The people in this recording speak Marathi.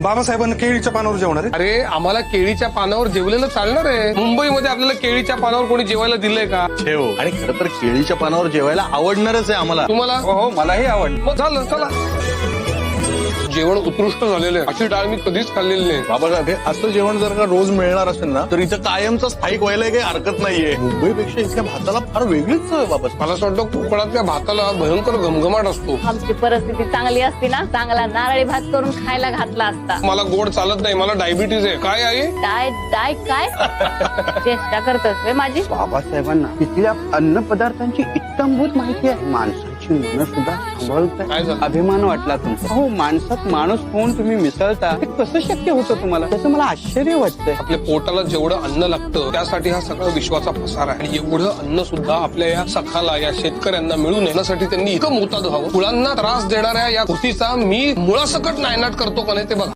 बाबासाहेबांना केळीच्या पानावर जेवणार आहे. अरे आम्हाला केळीच्या पानावर जेवलेलं चालणार आहे. मुंबईमध्ये आपल्याला केळीच्या पानावर कोणी जेवायला दिलंय का? ठेव. आणि खरं तर केळीच्या पानावर जेवायला आवडणारच आहे आम्हाला. तुम्हाला? हो मलाही आवड. मग झालं, चला. जेवण उत्कृष्ट झालेलं आहे. अशी डाळ मी कधीच खाल्लेली नाही. बाबासाहेब, हे असं जेवण जर का रोज मिळणार असेल ना तर इथं कायमचं स्थायिक व्हायला काही हरकत नाहीये. मुंबईपेक्षा इथल्या भाताला फार वेगळीच चव आहे बाबा. मला असं वाटतं कोकणातल्या भाताला भयंकर घमघमाट असतो. आमची परिस्थिती चांगली असती ना, चांगला नारळी भात करून खायला घातला असता. मला गोड चालत नाही, मला डायबिटीज आहे. काय आहे? डाय डाय काय चेष्टा करतोस वे माझी? बाबासाहेबांना तिथल्या अन्न पदार्थांची इत्तमभूत माहिती आहे. माणसाची मन सुद्धा काय सांभाळताय. झालं? अभिमान वाटला तुमचा. हो, माणसात माणूस होऊन तुम्ही मिसळता, हे कसं शक्य होतं तुम्हाला? त्याचं मला आश्चर्य वाटतंय. आपल्या पोटाला जेवढं अन्न लागतं त्यासाठी हा सगळा विश्वाचा पसार आहे. आणि एवढं अन्न सुद्धा आपल्या या सखाला, या शेतकऱ्यांना मिळून येण्यासाठी त्यांनी इतकं मोताद व्हावं. मुलांना त्रास देणाऱ्या या कृतीचा मी मुळासकट नायनाट करतो का नाही ते बघा.